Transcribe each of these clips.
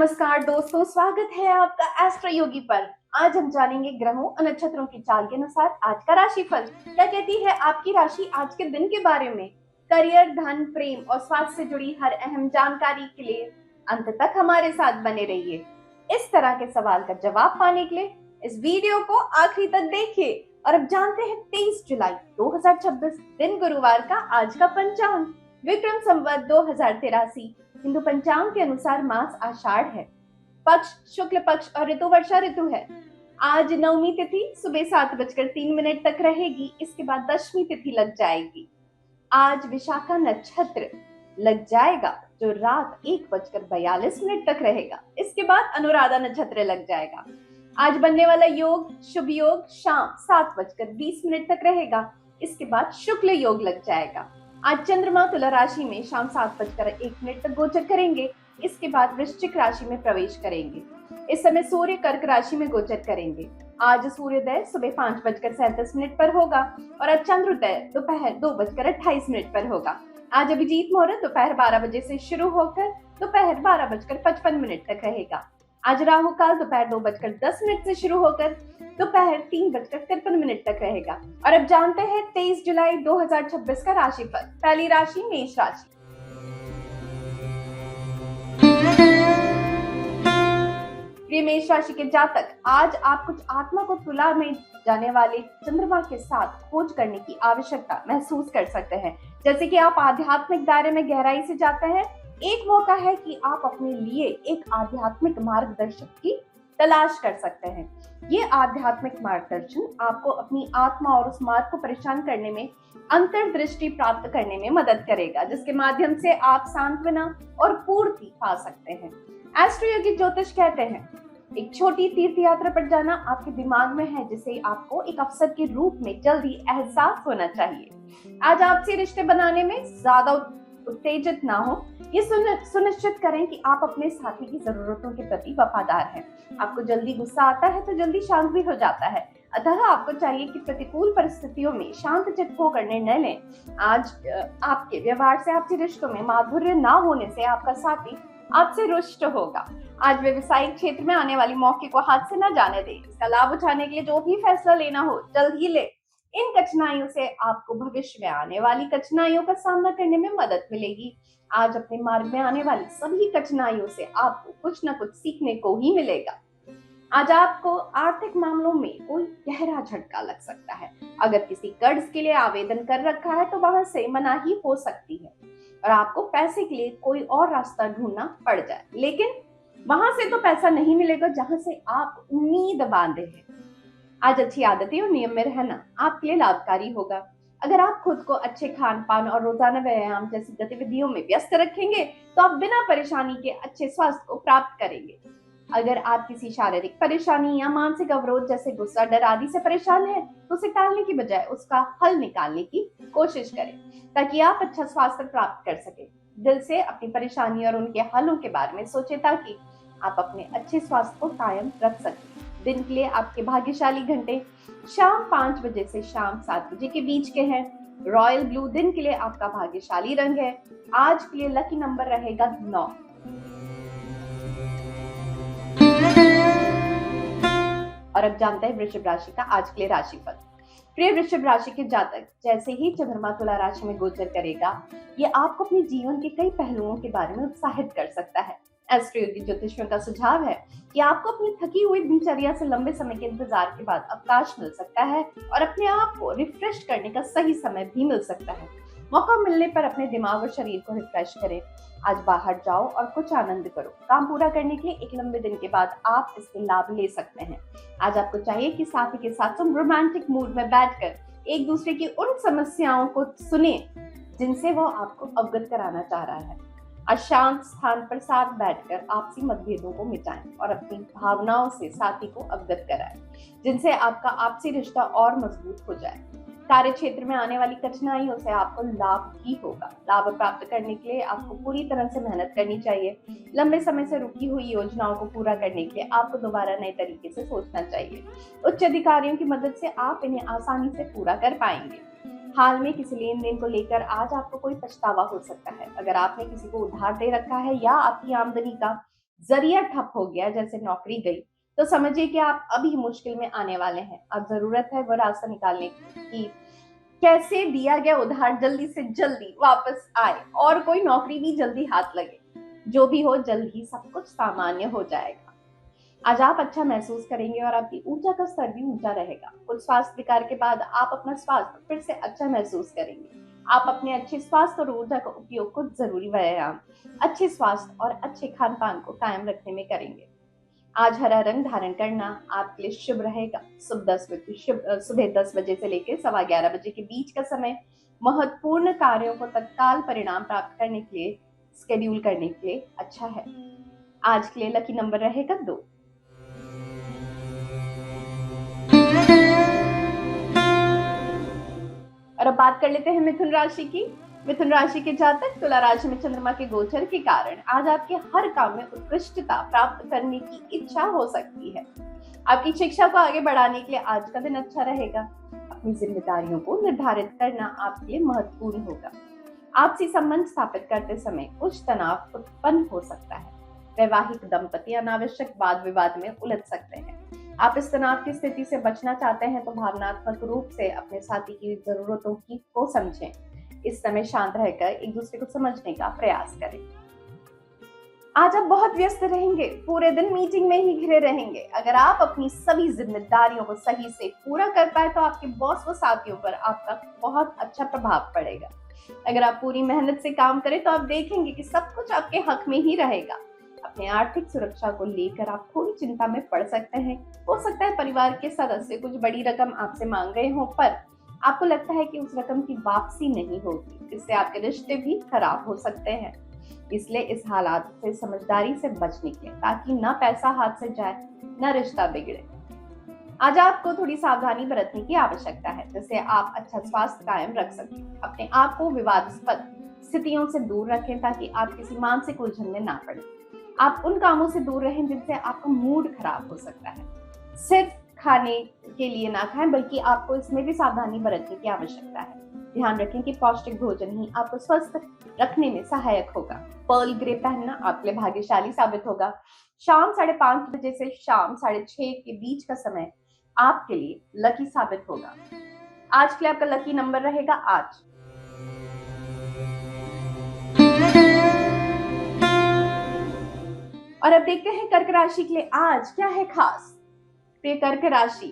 नमस्कार दोस्तों, स्वागत है आपका एस्ट्रो योगी पर। आज हम जानेंगे ग्रहों और नक्षत्रों की चाल के अनुसार आज का राशिफल। क्या कहती है आपकी राशि आज के दिन के बारे में। करियर, धन, प्रेम और स्वास्थ्य से जुड़ी हर अहम जानकारी के लिए अंत तक हमारे साथ बने रहिए। इस तरह के सवाल का जवाब पाने के लिए इस वीडियो को आखिरी तक देखिए। और अब जानते हैं 23 जुलाई 2026 दिन गुरुवार का आज का पंचांग। विक्रम संवत 2083 हिंदू पंचांग के अनुसार मास आषाढ़ है। पक्ष शुक्ल पक्ष और ऋतु वर्षा ऋतु है। आज नवमी तिथि सुबह 7:03 तक रहेगी। इसके बाद दशमी तिथि लग जाएगी। आज विशाखा नक्षत्र लग जाएगा जो रात 1:42 तक रहेगा। इसके बाद अनुराधा नक्षत्र लग जाएगा। आज बनने वाला योग शुभ योग शाम 7:20 तक रहेगा। इसके बाद शुक्ल योग लग जाएगा। आज चंद्रमा तुला राशि में शाम 7:01 तक गोचर करेंगे। इसके बाद वृश्चिक राशि में प्रवेश करेंगे। इस समय सूर्य कर्क राशि में गोचर करेंगे। आज सूर्योदय सुबह 5:37 पर होगा और आज चंद्रोदय दोपहर 2:28 पर होगा। आज अभिजीत मुहूर्त दोपहर 12 बजे से शुरू होकर दोपहर 12:55 तक रहेगा। आज राहु काल दोपहर 2:10 से शुरू होकर दोपहर 3:53 तक रहेगा। और अब जानते हैं 23 जुलाई 2026 का राशिफल। पहली राशि मेष राशि। प्रिय मेष राशि के जातक, आज आप कुछ आत्मा को तुला में जाने वाले चंद्रमा के साथ खोज करने की आवश्यकता महसूस कर सकते हैं। जैसे कि आप आध्यात्मिक दायरे में गहराई से जाते हैं, एक मौका है कि आप अपने लिए एक आध्यात्मिक मार्गदर्शक की तलाश कर सकते हैं। ये आध्यात्मिक मार्गदर्शन आपको अपनी आत्मा और उस मार्ग को परेशान करने में अंतर्दृष्टि प्राप्त करने में मदद करेगा, जिसके माध्यम से आप सांत्वना और पूर्ति पा सकते हैं। एस्ट्रो योगी ज्योतिष कहते हैं एक छोटी तीर्थ यात्रा पर जाना आपके दिमाग में है, जिसे आपको एक अवसर के रूप में जल्दी एहसास होना चाहिए। आज आपसे रिश्ते बनाने में ज्यादा उत्तेजित ना हो। ये सुनिश्चित करें कि आप अपने साथी की जरूरतों के प्रति वफादार हैं। आपको जल्दी गुस्सा आता है तो जल्दी शांत भी हो जाता है, अतः आपको चाहिए कि प्रतिकूल परिस्थितियों में शांत चित्त होकर निर्णय लें। आज आपके व्यवहार से आपके रिश्तों में माधुर्य ना होने से आपका साथी आपसे रुष्ट होगा। आज व्यवसायिक क्षेत्र में आने वाली मौके को हाथ से न जाने दें। इसका लाभ उठाने के लिए जो भी फैसला लेना हो जल्द ही ले। इन कठिनाइयों से आपको भविष्य में आने वाली कठिनाइयों का सामना करने में मदद मिलेगी। आज अपने मार्ग में आने वाली सभी कठिनाइयों से आपको कुछ न कुछ सीखने को ही मिलेगा। आज आपको आर्थिक मामलों में कोई गहरा झटका लग सकता है। अगर किसी कर्ज के लिए आवेदन कर रखा है तो वहां से मनाही हो सकती है और आपको पैसे के लिए कोई और रास्ता ढूंढना पड़ जाए, लेकिन वहां से तो पैसा नहीं मिलेगा जहां से आप उम्मीद बांधे हैं। आज अच्छी आदतें और नियम में रहना आपके लिए लाभकारी होगा। अगर आप खुद को अच्छे खान पान और रोजाना व्यायाम जैसी गतिविधियों में व्यस्त रखेंगे तो आप बिना परेशानी के अच्छे स्वास्थ्य को प्राप्त करेंगे। अगर आप किसी शारीरिक परेशानी या मानसिक अवरोध जैसे गुस्सा, डर आदि से परेशान हैं, तो उसे टालने की बजाय उसका हल निकालने की कोशिश करें, ताकि आप अच्छा स्वास्थ्य प्राप्त कर सकें। दिल से अपनी परेशानी और उनके हलों के बारे में सोचें, ताकि आप अपने अच्छे स्वास्थ्य को कायम रख सकें। दिन के लिए आपके भाग्यशाली घंटे शाम 5 बजे से शाम 7 बजे के बीच के हैं। रॉयल ब्लू दिन के लिए आपका भाग्यशाली रंग है। आज के लिए लकी नंबर रहेगा 9। और अब जानते हैं वृषभ राशि का आज के लिए राशिफल। प्रिय वृषभ राशि के जातक, जैसे ही चंद्रमा तुला राशि में गोचर करेगा, ये आपको अपने जीवन के कई पहलुओं के बारे में उत्साहित कर सकता है। एस्ट्रो योगी ज्योतिषियों का सुझाव है कि आपको अपनी थकी हुई दिनचर्या से लंबे समय के इंतजार के बाद अवकाश मिल सकता है और अपने आप को रिफ्रेश करने का सही समय भी मिल सकता है। मौका मिलने पर अपने दिमाग और शरीर को रिफ्रेश करें। आज बाहर जाओ और कुछ आनंद करो। काम पूरा करने के लिए एक लंबे दिन के बाद आप इसके लाभ ले सकते हैं। आज आपको चाहिए कि साथी के साथ तुम रोमांटिक मूड में बैठकर एक दूसरे की उन समस्याओं को सुने जिनसे वो आपको अवगत कराना चाह रहा है। अशांत स्थान पर साथ बैठकर आपसी मतभेदों को मिटाएं और अपनी भावनाओं से साथी को अवगत कराएं, जिनसे आपका आपसी रिश्ता और मजबूत हो जाए। कार्य क्षेत्र में आने वाली कठिनाइयों से आपको लाभ ही होगा। लाभ प्राप्त करने के लिए आपको पूरी तरह से मेहनत करनी चाहिए। लंबे समय से रुकी हुई योजनाओं को पूरा करने के लिए आपको दोबारा नए तरीके से सोचना चाहिए। उच्च अधिकारियों की मदद से आप इन्हें आसानी से पूरा कर पाएंगे। हाल में किसी लेन देन को लेकर आज आपको कोई पछतावा हो सकता है। अगर आपने किसी को उधार दे रखा है या आपकी आमदनी का जरिया ठप हो गया, जैसे नौकरी गई, तो समझिए कि आप अभी मुश्किल में आने वाले हैं। अब जरूरत है वो रास्ता निकालने की, कैसे दिया गया उधार जल्दी से जल्दी वापस आए और कोई नौकरी भी जल्दी हाथ लगे। जो भी हो, जल्द ही सब कुछ सामान्य हो जाएगा। आज आप अच्छा महसूस करेंगे और आपकी ऊर्जा का स्तर भी ऊंचा रहेगा। कुछ स्वास्थ्य विकार के बाद आप अपना स्वास्थ्य फिर से अच्छा महसूस करेंगे। आप अपने अच्छे स्वास्थ्य और ऊर्जा का उपयोग कुछ जरूरी व्यायाम, अच्छे स्वास्थ्य और अच्छे खान पान को कायम रखने में करेंगे। आज हरा रंग धारण करना आपके लिए शुभ रहेगा। सुबह 10 बजे से लेकर 11:15 बजे के बीच का समय महत्वपूर्ण कार्यों को तत्काल परिणाम प्राप्त करने के लिए स्केड्यूल करने के लिए अच्छा है। आज के लिए लकी नंबर रहेगा 2। और अब बात कर लेते हैं मिथुन राशि की। मिथुन राशि के जातक, तुला राशि में चंद्रमा के गोचर के कारण आज आपके हर काम में उत्कृष्टता प्राप्त करने की इच्छा हो सकती है। आपकी शिक्षा को आगे बढ़ाने के लिए आज का दिन अच्छा रहेगा। अपनी जिम्मेदारियों को निर्धारित करना आपके लिए महत्वपूर्ण होगा। आपसी संबंध स्थापित करते समय कुछ तनाव उत्पन्न हो सकता है। वैवाहिक दंपति अनावश्यक वाद विवाद में उलझ सकते हैं। आप इस तनाव की स्थिति से बचना चाहते हैं तो भावनात्मक रूप से अपने साथी की जरूरतों को समझें। इस समय शांत रहकर एक दूसरे को समझने का प्रयास करें। आज आप बहुत व्यस्त रहेंगे, पूरे दिन मीटिंग में ही घिरे रहेंगे। अगर आप अपनी सभी जिम्मेदारियों को सही से पूरा कर पाए तो आपके बॉस व साथियों पर आपका बहुत अच्छा प्रभाव पड़ेगा। अगर आप पूरी मेहनत से काम करें तो आप देखेंगे कि सब कुछ आपके हक में ही रहेगा। अपने आर्थिक सुरक्षा को लेकर आप थोड़ी चिंता में पड़ सकते हैं। हो सकता है परिवार के सदस्य कुछ बड़ी रकम आपसे मांग रहे हो, पर आपको लगता है कि उस रकम की वापसी नहीं होगी। इससे आपके रिश्ते भी खराब हो सकते हैं। इसलिए इस हालात से समझदारी से बच निकलें ताकि ना पैसा हाथ से जाए ना रिश्ता बिगड़े। आज आपको थोड़ी सावधानी बरतने की आवश्यकता है, जिससे आप अच्छा स्वास्थ्य कायम रख सकें। अपने आप को विवादास्पद स्थितियों से दूर रखें ताकि आप किसी मानसिक उलझन में ना पड़े। आप उन कामों से दूर रहें जिनसे आपका मूड खराब हो सकता है। सिर्फ खाने के लिए ना खाएं, बल्कि आपको इसमें भी सावधानी बरतने की आवश्यकता है। ध्यान रखें कि पौष्टिक भोजन ही आपको स्वस्थ रखने में सहायक होगा। पर्ल ग्रे पहनना आपके लिए भाग्यशाली साबित होगा। शाम 5:30 बजे से शाम 6:30 के बीच का समय आपके लिए लकी साबित होगा। आज के लिए आपका लकी नंबर रहेगा 8। और अब देखते हैं कर्क राशि के लिए आज क्या है खास। प्रिय कर्क राशि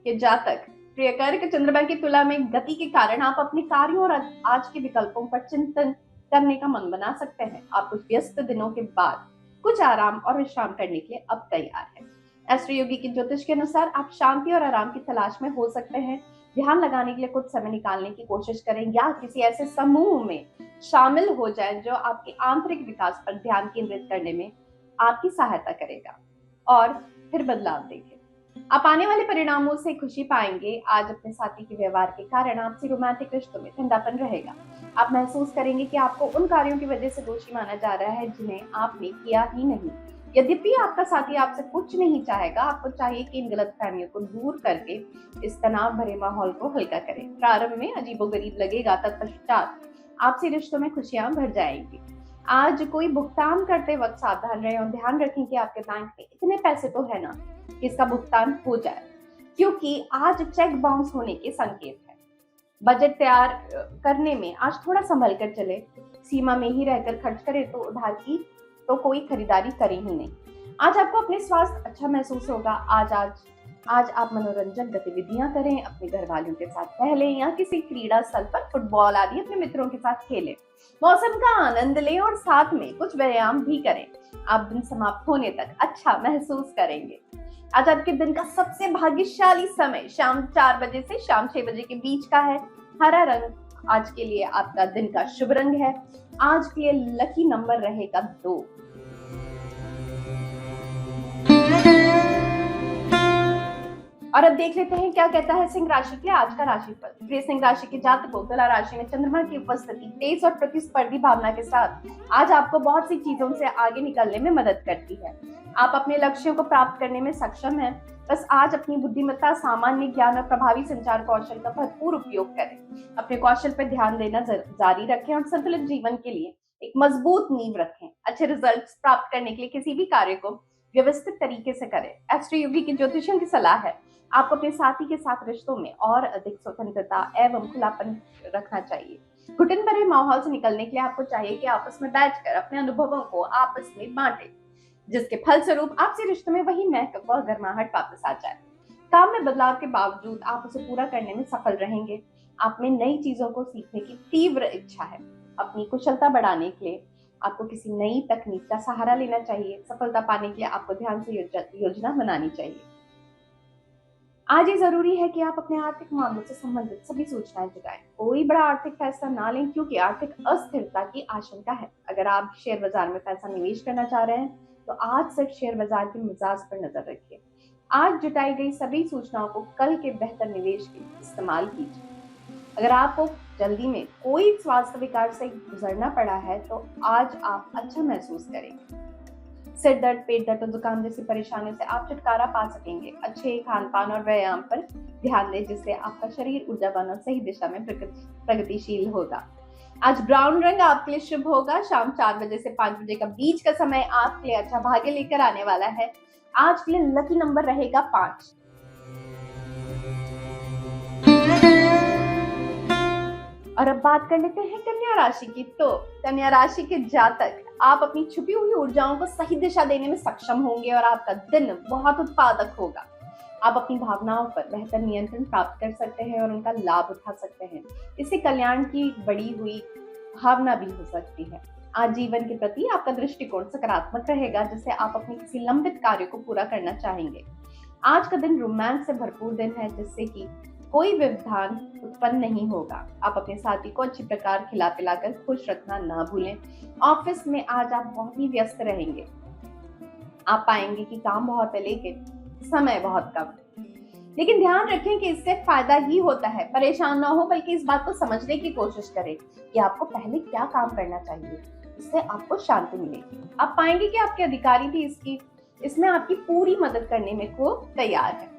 के जातक, प्रिय कर्क, चंद्रमा की तुला में गति के कारण आप अपने कार्यों और आज के विकल्पों पर चिंतन करने का मन बना सकते हैं। आप कुछ व्यस्त दिनों के बाद कुछ आराम और विश्राम करने के लिए अब तैयार हैं। एस्ट्रो योगी के ज्योतिष के अनुसार आप शांति और आराम की तलाश में हो सकते हैं। ध्यान लगाने के लिए कुछ समय निकालने की कोशिश करें या किसी ऐसे समूह में शामिल हो जाएं जो आपके आंतरिक विकास पर ध्यान केंद्रित करने में आपकी सहायता करेगा और फिर बदलाव देखें। आप आने वाले परिणामों से खुशी पाएंगे। आज अपने साथी के व्यवहार के कारण आपसी रोमांटिक रिश्तों में ठंडापन रहेगा। आप महसूस करेंगे कि आपको उन कार्यों की वजह से दोषी माना जा रहा है जिन्हें आपने किया ही नहीं। यद्यपि आपका साथी आपसे कुछ नहीं चाहेगा, आपको चाहिए कि इन गलतफहमियों को दूर करके इस तनाव भरे माहौल को हल्का करें। प्रारंभ में अजीबोगरीब लगेगा, तत्पश्चात आपसी रिश्तों में खुशियां भर जाएंगी। आज कोई भुगतान करते वक्त सावधान रहें और ध्यान रखें कि आपके बैंक में इतने पैसे तो है ना कि इसका भुगतान हो जाए, क्योंकि आज चेक बाउंस होने के संकेत है। बजट तैयार करने में आज थोड़ा संभल कर चले। सीमा में ही रहकर खर्च करें तो उधार की तो कोई खरीदारी करें ही नहीं। आज आपको अपने स्वास्थ्य अच्छा महसूस होगा। आज आप मनोरंजक गतिविधियां करें, अपने घर वालों के साथ टहलें या किसी क्रीड़ा स्थल पर फुटबॉल आदि अपने मित्रों के साथ खेलें। मौसम का आनंद लें और साथ में कुछ व्यायाम भी करें। आप दिन समाप्त होने तक अच्छा महसूस करेंगे। आज आपके दिन का सबसे भाग्यशाली समय शाम 4 बजे से शाम 6 बजे के बीच का है। हरा रंग आज के लिए आपका दिन का शुभ रंग है। आज के लिए लकी नंबर रहेगा 2। और अब देख लेते हैं क्या कहता है सिंह राशि के लिए आज का राशिफल। प्रिय सिंह राशि के जातकों, तुला राशि में चंद्रमा की उपस्थिति तेज और प्रतिस्पर्धी भावना के साथ आज आपको बहुत सी चीजों से आगे निकलने में मदद करती है। आप अपने लक्ष्यों को प्राप्त करने में सक्षम हैं। बस आज अपनी बुद्धिमत्ता, सामान्य ज्ञान और प्रभावी संचार कौशल का भरपूर उपयोग करें। अपने कौशल पर ध्यान देना जारी रखें और संतुलित जीवन के लिए एक मजबूत नींव रखें। अच्छे रिजल्ट्स प्राप्त करने के लिए किसी भी कार्य को व्यवस्थित तरीके से करें। एस्ट्रो योगी की ज्योतिषियों की सलाह है आपको अपने साथी के साथ रिश्तों में और अधिक स्वतंत्रता एवं खुलापन रखना चाहिए। घुटन भरे माहौल से निकलने के लिए आपको चाहिए कि आपस में बैठकर अपने अनुभवों को आपस में बांटें, जिसके फलस्वरूप आपसी रिश्ते में वही महत्व व गर्माहट वापस आ जाए। काम में बदलाव के बावजूद आप उसे पूरा करने में सफल रहेंगे। आप में नई चीजों को सीखने की तीव्र इच्छा है। अपनी कुशलता बढ़ाने के लिए आपको किसी नई तकनीक का सहारा लेना चाहिए। सफलता पाने के लिए आपको ध्यान से योजना बनानी चाहिए। आज ये जरूरी है कि आप अपने आर्थिक मामलों से संबंधित सभी सूचनाएं जुटाएं। कोई बड़ा आर्थिक फैसला ना लें क्योंकि आर्थिक अस्थिरता की आशंका है। अगर आप शेयर बाजार में पैसा निवेश करना चाह रहे हैं तो आज सिर्फ शेयर बाजार के मिजाज पर नजर रखिए। आज जुटाई गई सभी सूचनाओं को कल के बेहतर निवेश के लिए इस्तेमाल कीजिए। अगर आपको जल्दी में कोई स्वास्थ्य विकार से गुजरना पड़ा है तो आज आप अच्छा महसूस करेंगे। सिर दर्द, पेट दर्द और जुकाम जैसी परेशानियों से आप छुटकारा पा सकेंगे। अच्छे खान पान और व्यायाम पर ध्यान दें, जिससे आपका शरीर ऊर्जावान और सही दिशा में प्रगतिशील होगा। आज ब्राउन रंग आपके लिए शुभ होगा। शाम 4 बजे से 5 बजे का बीच का समय आपके लिए अच्छा भाग्य लेकर आने वाला है। आज के लिए लकी नंबर रहेगा 5। और अब बात कर लेते हैं कन्या राशि की। तो कन्या राशि के जातक आप अपनी छुपी हुई ऊर्जाओं को सही दिशा देने में सक्षम होंगे और आपका दिन बहुत उत्पादक होगा। आप अपनी भावनाओं पर बेहतर नियंत्रण प्राप्त कर सकते हैं और उनका लाभ उठा सकते हैं। इससे कल्याण की बढ़ी हुई भावना भी हो सकती है। आज जीवन के प्रति आपका दृष्टिकोण सकारात्मक रहेगा, जिससे आप अपने किसी लंबित कार्य को पूरा करना चाहेंगे। आज का दिन रोमांस से भरपूर दिन है, जिससे कि कोई व्यवधान उत्पन्न नहीं होगा। आप अपने साथी को अच्छी प्रकार खिला पिलाकर खुश रखना ना भूलें। ऑफिस में आज आप बहुत ही व्यस्त रहेंगे। आप पाएंगे कि काम बहुत है लेकिन समय बहुत कम। लेकिन ध्यान रखें कि इससे फायदा ही होता है। परेशान ना हो, बल्कि इस बात को समझने की कोशिश करें कि आपको पहले क्या काम करना चाहिए। इससे आपको शांति मिलेगी। आप पाएंगे कि आपके अधिकारी भी इसमें आपकी पूरी मदद करने में को तैयार है।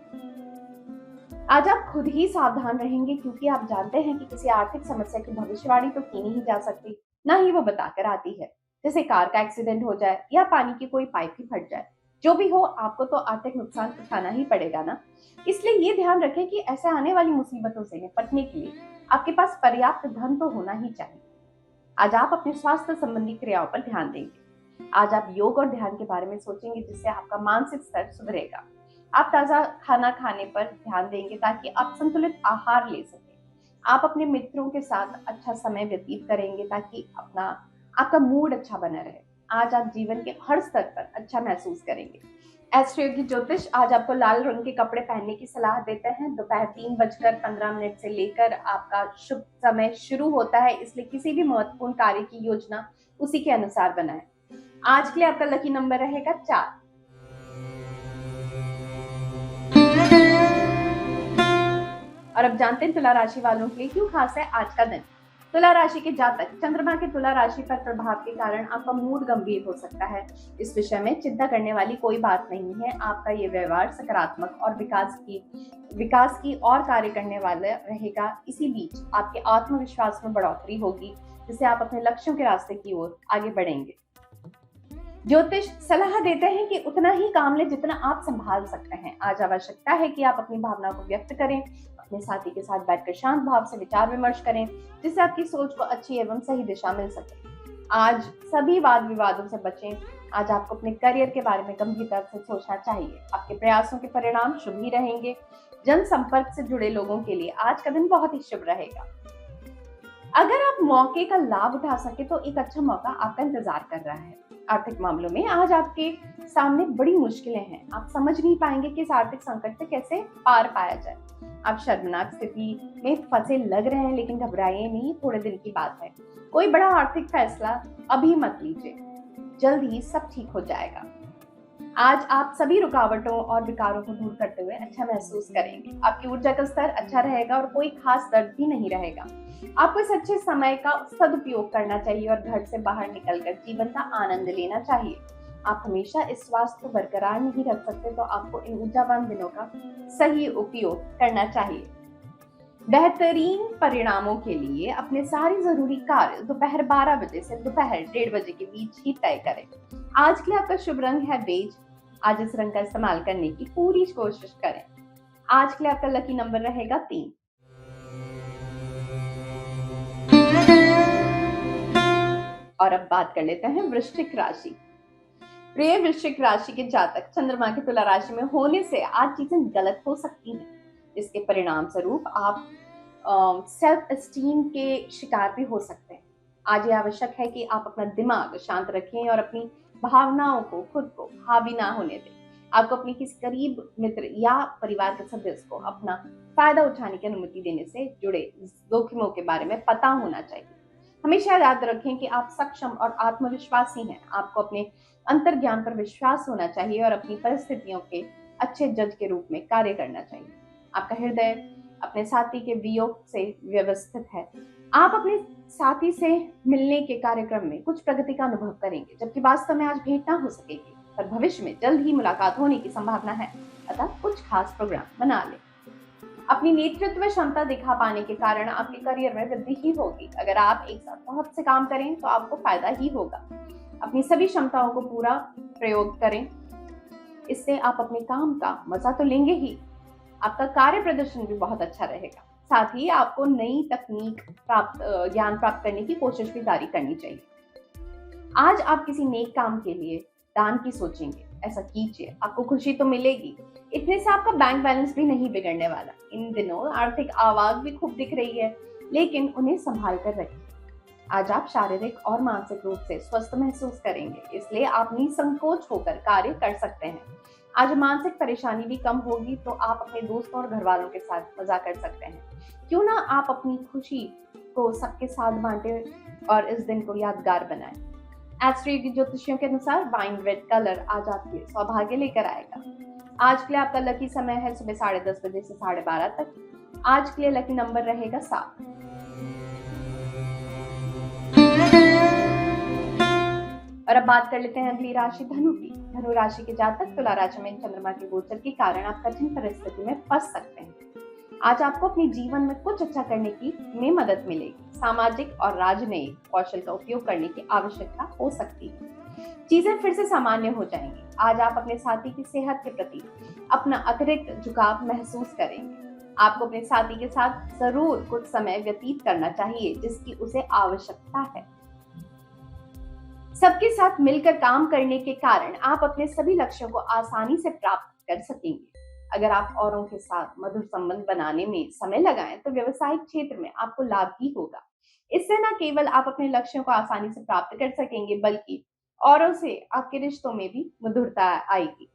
आज आप खुद ही सावधान रहेंगे, क्योंकि आप जानते हैं कि किसी आर्थिक समस्या की भविष्यवाणी तो की नहीं जा सकती, ना ही वो बताकर आती है। जैसे कार का एक्सीडेंट हो जाए या पानी की कोई पाइप ही फट जाए। जो भी हो, आपको तो आर्थिक नुकसान उठाना ही पड़ेगा ना। इसलिए ये ध्यान रखें कि ऐसे आने वाली मुसीबतों से निपटने के लिए आपके पास पर्याप्त धन तो होना ही चाहिए। आज आप अपने स्वास्थ्य संबंधी क्रियाओं पर ध्यान देंगे। आज आप योग और ध्यान के बारे में सोचेंगे, जिससे आपका मानसिक स्तर सुधरेगा। आप ताजा खाना खाने पर ध्यान देंगे ताकि आप संतुलित आहार ले सकें। आप अपने मित्रों के साथ अच्छा समय व्यतीत करेंगे ताकि आपका मूड अच्छा बना रहे। आज आप जीवन के हर स्तर पर अच्छा महसूस करेंगे। एस्ट्रो योगी ज्योतिष आज आपको लाल रंग के कपड़े पहनने की सलाह देते हैं। दोपहर 3:15 से लेकर आपका शुभ समय शुरू होता है, इसलिए किसी भी महत्वपूर्ण कार्य की योजना उसी के अनुसार बनाएं। आज के लिए आपका लकी नंबर रहेगा 4। और अब जानते हैं तुला राशि वालों के लिए क्यों खास है आज का दिन। तुला राशि के जातक चंद्रमा के तुला राशि पर प्रभाव के कारण आपका मूड गंभीर हो सकता है। इस विषय में चिंता करने वाली कोई बात नहीं है। आपका ये व्यवहार सकारात्मक और विकास की और कार्य करने वाला रहेगा। इसी बीच आपके आत्मविश्वास में बढ़ोतरी होगी, जिससे आप अपने लक्ष्यों के रास्ते की ओर आगे बढ़ेंगे। ज्योतिष सलाह देते हैं कि उतना ही काम लें जितना आप संभाल सकते हैं। आज आवश्यकता है कि आप अपनी भावनाओं को व्यक्त करें। अपने साथी के साथ बैठकर शांत भाव से विचार विमर्श करें, जिससे आपकी सोच को अच्छी एवं सही दिशा मिल सके। आज सभी वाद विवादों से बचें। आज आपको अपने करियर के बारे में गंभीरता से सोचना चाहिए। आपके प्रयासों के परिणाम शुभ ही रहेंगे। जनसंपर्क से जुड़े लोगों के लिए आज का दिन बहुत ही शुभ रहेगा। अगर आप मौके का लाभ उठा सके तो एक अच्छा मौका आपका इंतजार कर रहा है। आर्थिक मामलों में आज आपके सामने बड़ी मुश्किलें हैं। आप समझ नहीं पाएंगे कि इस आर्थिक संकट से कैसे पार पाया जाए। आप शर्मनाक स्थिति में फंसे लग रहे हैं, लेकिन घबराइए नहीं, थोड़े दिन की बात है। कोई बड़ा आर्थिक फैसला अभी मत लीजिए, जल्द ही सब ठीक हो जाएगा। आज आप सभी रुकावटों और विकारों को दूर करते हुए अच्छा महसूस करेंगे। आपकी ऊर्जा का स्तर अच्छा रहेगा और कोई खास दर्द भी नहीं रहेगा। आपको इस अच्छे समय का सदुपयोग करना चाहिए और घर से बाहर निकलकर जीवन का आनंद लेना चाहिए। आप हमेशा इस स्वास्थ्य को बरकरार नहीं रख सकते, तो आपको इन ऊर्जावान दिनों का सही उपयोग करना चाहिए। बेहतरीन परिणामों के लिए अपने सारे जरूरी कार्य दोपहर 12 बजे से दोपहर 1:30 बजे के बीच ही तय करें। आज के लिए आपका शुभ रंग है बेज। आज इस रंग का इस्तेमाल करने की पूरी कोशिश करें। आज के लिए आपका लकी नंबर रहेगा 3। और अब बात कर लेते हैं वृश्चिक राशि। प्रिय वृश्चिक राशि के जातक, चंद्रमा की तुला राशि में होने से आज चीजें गलत हो सकती हैं। इसके परिणाम स्वरूप आप सेल्फ एस्टीम के शिकार भी हो सकते हैं। आज ये आवश्यक है कि आप अपना दिमाग शांत रखें और अपनी भावनाओं को खुद को हावी ना होने दें। आपको अपने किसी करीब मित्र या परिवार के सदस्य को अपना फायदा उठाने की अनुमति देने से जुड़े जोखिमों के बारे में पता होना चाहिए। हमेशा याद रखें कि आप सक्षम और आत्मविश्वासी हैं। आपको अपने अंतर्ज्ञान पर विश्वास होना चाहिए और अपनी परिस्थितियों के अच्छे जज के रूप में कार्य करना चाहिए। आपका हृदय अपने साथी के वियोग से व्यवस्थित है। आप अपने साथी से मिलने के कार्यक्रम में कुछ प्रगति का अनुभव करेंगे, जबकि वास्तव में आज भेंट ना हो सकेगी, पर भविष्य में जल्द ही मुलाकात होने की संभावना है। अतः कुछ खास प्रोग्राम बना लें। अपनी नेतृत्व क्षमता दिखा पाने के कारण आपके करियर में वृद्धि ही होगी। अगर आप एक साथ बहुत से काम करें तो आपको फायदा ही होगा। अपनी सभी क्षमताओं को पूरा प्रयोग करें, इससे आप अपने काम का मजा तो लेंगे ही, आपका कार्य प्रदर्शन भी बहुत अच्छा रहेगा। साथ ही आपको नई तकनीक ज्ञान प्राप्त करने की कोशिश भी जारी करनी चाहिए। आज आप किसी नेक काम के लिए दान की सोचेंगे, ऐसा कीजिए, आपको खुशी तो मिलेगी। इतने से आपका बैंक बैलेंस भी नहीं बिगड़ने वाला। इन दिनों आर्थिक आवाज भी खूब दिख रही है, लेकिन उन्हें संभाल कर रखिए। आज आप शारीरिक और मानसिक रूप से स्वस्थ महसूस करेंगे, इसलिए आप निसंकोच होकर कार्य कर सकते हैं। आज मानसिक परेशानी भी कम होगी, तो आप अपने दोस्तों और घर वालों के साथ मजा कर सकते हैं। क्यों ना आप अपनी खुशी को सबके साथ बांटे और इस दिन को यादगार बनाएं। एस्ट्रो की ज्योतिषियों के अनुसार वाइन रेड कलर आज आपके लिए सौभाग्य लेकर आएगा। आज के लिए आपका लकी समय है सुबह 10:30 बजे से 12:30 तक। आज के लिए लकी नंबर रहेगा 7। और अब बात कर लेते हैं अगली राशि धनु की। धनु राशि के जातक, तुला राशि में चंद्रमा के गोचर के कारण आप कठिन परिस्थिति में फंस सकते हैं। आज आपको अपने जीवन में कुछ अच्छा करने की में मदद मिलेगी। सामाजिक और राजनयिक कौशल का उपयोग करने की आवश्यकता हो सकती है। चीजें फिर से सामान्य हो जाएंगी। आज आप अपने साथी की सेहत के प्रति अपना अतिरिक्त झुकाव महसूस करेंगे। आपको अपने साथी के साथ जरूर कुछ समय व्यतीत करना चाहिए, जिसकी उसे आवश्यकता है। सबके साथ मिलकर काम करने के कारण आप अपने सभी लक्ष्यों को आसानी से प्राप्त कर सकेंगे। अगर आप औरों के साथ मधुर संबंध बनाने में समय लगाएं, तो व्यवसायिक क्षेत्र में आपको लाभ ही होगा। इससे न केवल आप अपने लक्ष्यों को आसानी से प्राप्त कर सकेंगे, बल्कि औरों से आपके रिश्तों में भी मधुरता आएगी।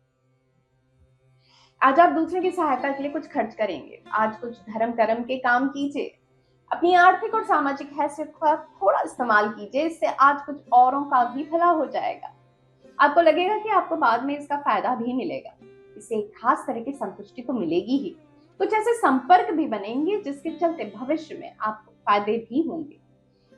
आज आप दूसरों की सहायता के लिए कुछ खर्च करेंगे। आज कुछ धर्म कर्म के काम कीजिए। अपनी आर्थिक और सामाजिक हैसियत का थोड़ा इस्तेमाल कीजिए, इससे आज कुछ औरों का भी भला हो जाएगा। आपको लगेगा कि आपको बाद में इसका फायदा भी मिलेगा। इससे एक खास तरह की संतुष्टि तो मिलेगी ही। कुछ ऐसे संपर्क भी बनेंगे जिसके चलते भविष्य में आपको फायदे भी होंगे।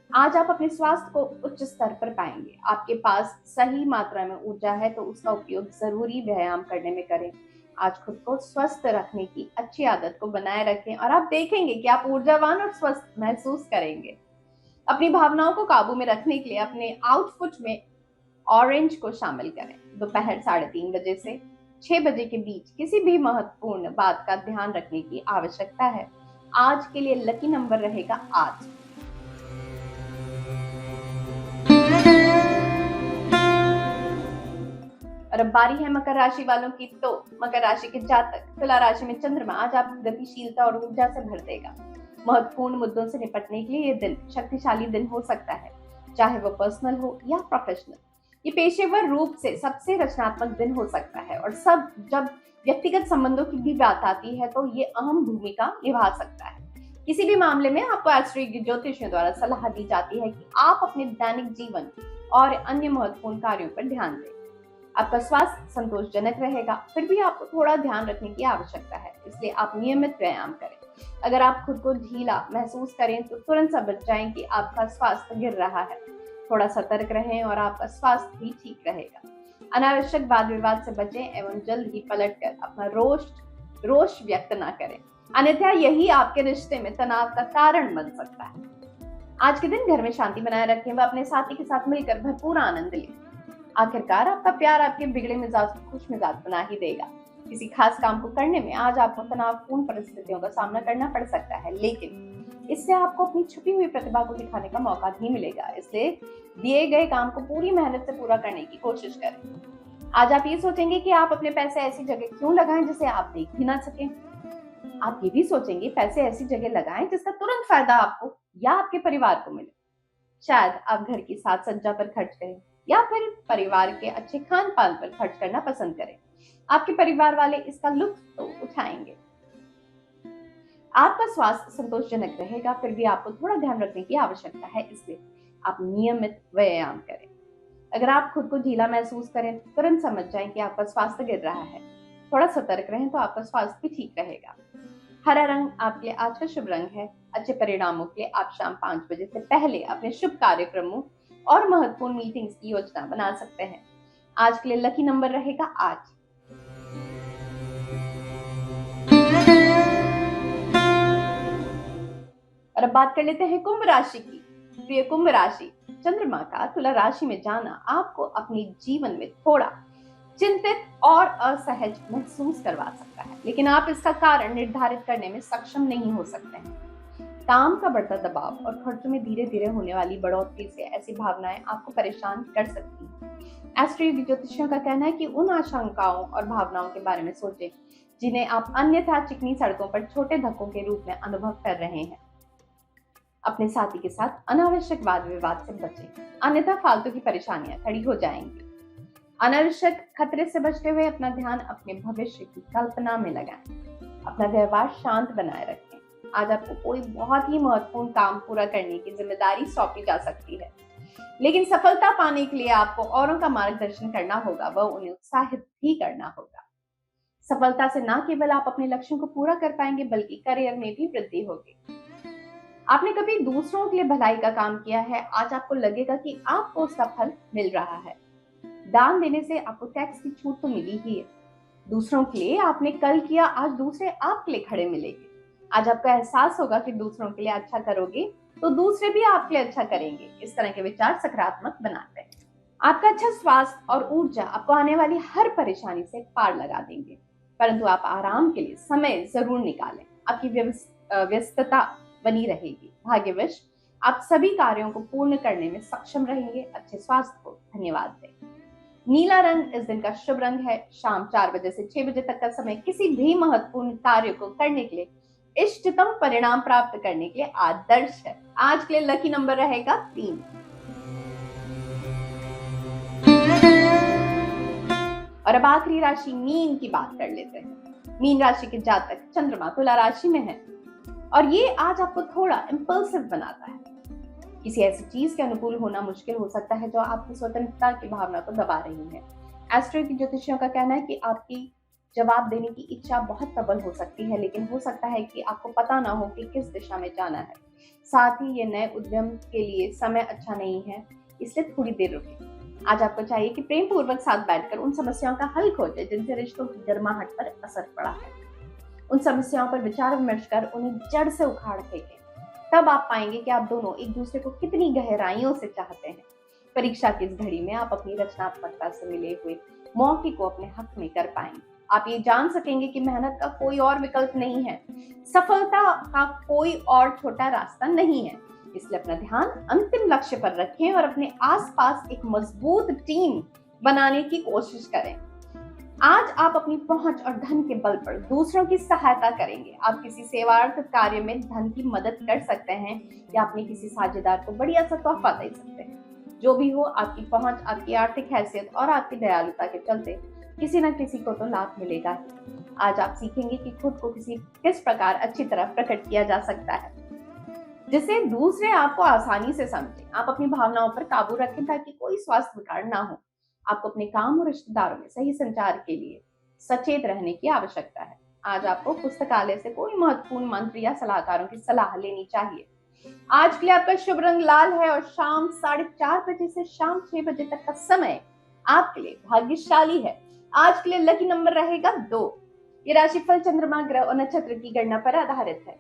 आज आप अपने स्वास्थ्य को उच्च स्तर पर पाएंगे। आपके पास सही मात्रा में ऊर्जा है, तो उसका उपयोग जरूरी व्यायाम करने में करें। आज खुद को स्वस्थ रखने की अच्छी आदत को बनाए रखें और आप देखेंगे कि आप ऊर्जावान और स्वस्थ महसूस करेंगे। अपनी भावनाओं को काबू में रखने के लिए अपने आउटफिट में ऑरेंज को शामिल करें। दोपहर 3:30 बजे से 6 बजे के बीच किसी भी महत्वपूर्ण बात का ध्यान रखने की आवश्यकता है। आज के लिए लकी नंबर रहेगा 8। और अब बारी है मकर राशि वालों की। तो मकर राशि के जातक, तुला राशि में चंद्रमा आज आपको गतिशीलता और ऊर्जा से भर देगा। महत्वपूर्ण मुद्दों से निपटने के लिए ये दिन शक्तिशाली दिन हो सकता है, चाहे वो पर्सनल हो या प्रोफेशनल। ये पेशेवर रूप से सबसे रचनात्मक दिन हो सकता है और जब व्यक्तिगत संबंधों की भी बात आती है, तो ये अहम भूमिका निभा सकता है। किसी भी मामले में आपको एस्ट्रो ज्योतिषियों द्वारा सलाह दी जाती है कि आप अपने दैनिक जीवन और अन्य महत्वपूर्ण कार्यों पर ध्यान दें। आपका स्वास्थ्य संतोषजनक रहेगा, फिर भी आपको थोड़ा ध्यान रखने की आवश्यकता है, इसलिए आप नियमित व्यायाम करें। अगर आप खुद को ढीला महसूस करें, तो तुरंत समझ जाएं कि आपका स्वास्थ्य गिर रहा है। थोड़ा सतर्क रहें और आपका स्वास्थ्य भी ठीक रहेगा। अनावश्यक वाद विवाद से बचें एवं जल्द ही पलटकर अपना रोष व्यक्त न करें। अन्यथा यही आपके रिश्ते में तनाव का कारण बन सकता है। आज के दिन घर में शांति बनाए रखें व अपने साथी के साथ मिलकर भरपूर आनंद लें। आखिरकार आपका प्यार आपके बिगड़े मिजाज को खुश मिजाज बना ही देगा। किसी खास काम को करने में आज आपको तनावपूर्ण परिस्थितियों का सामना करना पड़ सकता है, लेकिन इससे आपको अपनी छुपी हुई प्रतिभा को दिखाने का मौका भी मिलेगा। इसलिए दिए गए काम को पूरी मेहनत से पूरा करने की कोशिश करें। आज आप ये सोचेंगे कि आप अपने पैसे ऐसी जगह क्यों लगाएं जिसे आप देख भी ना सकें। आप ये भी सोचेंगे पैसे ऐसी जगह लगाएं जिसका तुरंत फायदा आपको या आपके परिवार को मिले। शायद आप घर की साज सज्जा पर खर्च करें या फिर परिवार के अच्छे खान पान पर खर्च करना पसंद करें। आपके परिवार वाले इसका लुत्फ तो उठाएंगे। आपका स्वास्थ्य संतोषजनक रहेगा, फिर भी आपको थोड़ा ध्यान रखने की आवश्यकता है, इसलिए आप नियमित व्यायाम करें। अगर आप खुद को ढीला महसूस करें तो तुरंत समझ जाएं कि आपका स्वास्थ्य गिर रहा है। थोड़ा सतर्क रहें तो आपका स्वास्थ्य भी ठीक रहेगा। हरा रंग आपके लिए आज का शुभ रंग है। अच्छे परिणामों के लिए आप शाम 5 बजे से पहले अपने शुभ कार्यक्रमों और महत्वपूर्ण मीटिंग्स की योजना बना सकते हैं। आज के लिए लकी नंबर रहेगा 8। और अब बात कर लेते हैं कुंभ राशि की। प्रिय कुंभ राशि, चंद्रमा का तुला राशि में जाना आपको अपनी जीवन में थोड़ा चिंतित और असहज महसूस करवा सकता है, लेकिन आप इसका कारण निर्धारित करने में सक्षम नहीं हो सकते हैं। काम का बढ़ता दबाव और खर्चों में धीरे धीरे होने वाली बढ़ोतरी से ऐसी भावनाएं आपको परेशान कर सकती हैं। एस्ट्रो ज्योतिषियों का कहना है कि उन आशंकाओं और भावनाओं के बारे में सोचें जिन्हें आप अन्यथा चिकनी सड़कों पर छोटे धक्कों के रूप में अनुभव कर रहे हैं। अपने साथी के साथ अनावश्यक वाद विवाद से बचें, अन्यथा फालतू की परेशानियां खड़ी हो जाएंगी। अनावश्यक खतरे से बचते हुए अपना ध्यान अपने भविष्य की कल्पना में लगाएं। अपना व्यवहार शांत बनाए रखें। आज आपको कोई बहुत ही महत्वपूर्ण काम पूरा करने की जिम्मेदारी सौंपी जा सकती है, लेकिन सफलता पाने के लिए आपको औरों का मार्गदर्शन करना होगा व उन्हें उत्साहित भी करना होगा। सफलता से न केवल आप अपने लक्ष्यों को पूरा कर पाएंगे, बल्कि करियर में भी वृद्धि होगी। आपने कभी दूसरों के लिए भलाई का काम किया है, आज आपको लगेगा कि आपको उसका फल मिल रहा है। दान देने से आपको टैक्स की छूट तो मिली ही है। दूसरों के लिए आपने कल किया, आज दूसरे आपके लिए खड़े मिलेंगे। आज आपको एहसास होगा कि दूसरों के लिए अच्छा करोगे तो दूसरे भी आपके लिए अच्छा करेंगे। इस तरह के विचार सकारात्मक बनाते हैं। आपका अच्छा स्वास्थ्य और ऊर्जा आपको आने वाली हर परेशानी से पार लगा देंगे, परंतु आप आराम के लिए समय जरूर निकालें। आपकी व्यस्तता बनी रहेगी। भाग्यवश आप सभी कार्यों को पूर्ण करने में सक्षम रहेंगे। अच्छे स्वास्थ्य को धन्यवाद दें। नीला रंग इस दिन का शुभ रंग है। शाम 4 बजे से 6 बजे तक का समय किसी भी महत्वपूर्ण कार्य को करने के लिए, इष्टतम परिणाम प्राप्त करने के लिए आदर्श है। आज के लिए लकी नंबर रहेगा 3। और अब आखिरी राशि मीन की बात कर लेते हैं। मीन राशि के जातक चंद्रमा तुला राशि में है और ये आज आपको थोड़ा इम्पल्सिव बनाता है। किसी ऐसी चीज के अनुकूल होना मुश्किल हो सकता है जो आपकी स्वतंत्रता की भावना को दबा रही है। एस्ट्रो की ज्योतिषियों का कहना है कि आपकी जवाब देने की इच्छा बहुत प्रबल हो सकती है, लेकिन हो सकता है कि आपको पता ना हो कि किस दिशा में जाना है। साथ ही ये नए उद्यम के लिए समय अच्छा नहीं है, इसलिए थोड़ी देर रुकें। आज आपको चाहिए कि प्रेम पूर्वक साथ बैठकर उन समस्याओं का हल खोजें जिनसे रिश्तों की गर्माहट पर असर पड़ा है। उन समस्याओं पर विचार विमर्श कर उन्हें जड़ से उखाड़ फेंकें। तब आप पाएंगे कि आप दोनों एक दूसरे को कितनी गहराइयों से चाहते हैं। परीक्षा की इस घड़ी में आप अपनी रचनात्मकता से मिले हुए मौके को अपने हक में कर पाएंगे। आप ये जान सकेंगे कि मेहनत का कोई और विकल्प नहीं है, सफलता का कोई और छोटा रास्ता नहीं है। इसलिए अपना ध्यान अंतिम लक्ष्य पर रखें और अपने आसपास एक मजबूत टीम बनाने की कोशिश करें। आज आप अपनी पहुंच और धन के बल पर दूसरों की सहायता करेंगे। आप किसी सेवार्थ कार्य में धन की मदद कर सकते हैं या अपने किसी साझेदार को बढ़िया सा तोहफा दे सकते हैं। जो भी हो, आपकी पहुंच, आपकी आर्थिक हैसियत और आपकी दयालुता के चलते किसी न किसी को तो लाभ मिलेगा ही। आज आप सीखेंगे कि खुद को किस प्रकार अच्छी तरह प्रकट किया जा सकता है, जिससे दूसरे आपको आसानी से समझें। आप अपनी भावनाओं पर काबू रखें ताकि कोई स्वास्थ्य विकार ना हो। आपको अपने काम और रिश्तेदारों में सही संचार के लिए सचेत रहने की आवश्यकता है। आज आपको पुस्तकालय से कोई महत्वपूर्ण मंत्र या सलाहकारों की सलाह लेनी चाहिए। आज के लिए आपका शुभ रंग लाल है और शाम 4:30 बजे से शाम 6 बजे तक का समय आपके लिए भाग्यशाली है। आज के लिए लकी नंबर रहेगा 2। ये राशिफल चंद्रमा, ग्रह और नक्षत्र की गणना पर आधारित है।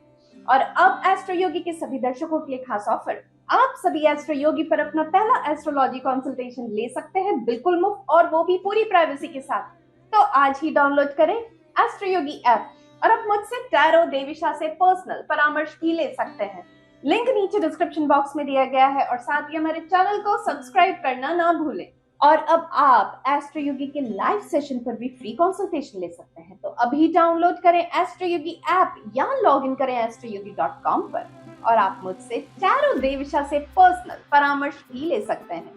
और अब एस्ट्रो योगी के सभी दर्शकों के लिए खास ऑफर। आप सभी एस्ट्रो योगी पर अपना पहला एस्ट्रोलॉजी कंसल्टेशन ले सकते हैं बिल्कुल मुफ्त, और वो भी पूरी प्राइवेसी के साथ। तो आज ही डाउनलोड करें एस्ट्रो योगी ऐप और अब मुझसे टैरो देविशा से पर्सनल परामर्श भी ले सकते हैं। लिंक नीचे डिस्क्रिप्शन बॉक्स में दिया गया है, और साथ ही हमारे चैनल को सब्सक्राइब करना ना भूलें। और अब आप एस्ट्रो योगी के लाइव सेशन पर भी फ्री कंसल्टेशन ले सकते हैं। तो अभी डाउनलोड करें एस्ट्रो योगी ऐप या लॉग इन करें astroyogi.com पर, और आप मुझसे टैरो देविशा से पर्सनल परामर्श भी ले सकते हैं।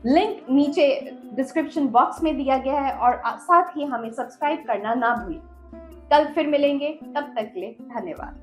लिंक नीचे डिस्क्रिप्शन बॉक्स में दिया गया है, और साथ ही हमें सब्सक्राइब करना ना भूलें। कल फिर मिलेंगे, तब तक के लिए धन्यवाद।